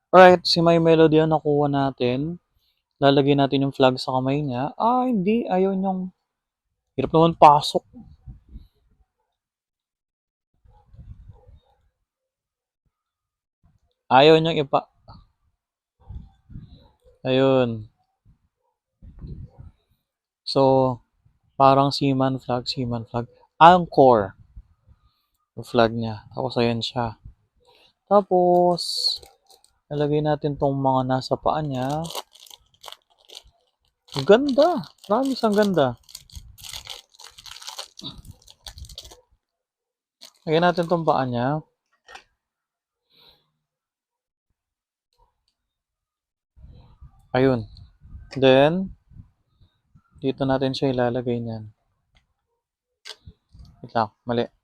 Alright, si My Melody ang nakuha natin. Lalagay natin yung flag sa kamay niya. Ah, hindi. Ayaw niyang... Hirap naman pasok. Ayaw niyang ipa... Ayun. So, parang seaman flag. Anchor. Yung flag niya. Tapos, ayan siya. Tapos, nalagay natin tong mga nasa paa niya. Ang ganda. Promise, ang ganda. Lagyan natin tong paa niya. Ayun. Then, dito natin siya ilalagay niyan. Wait lang, mali.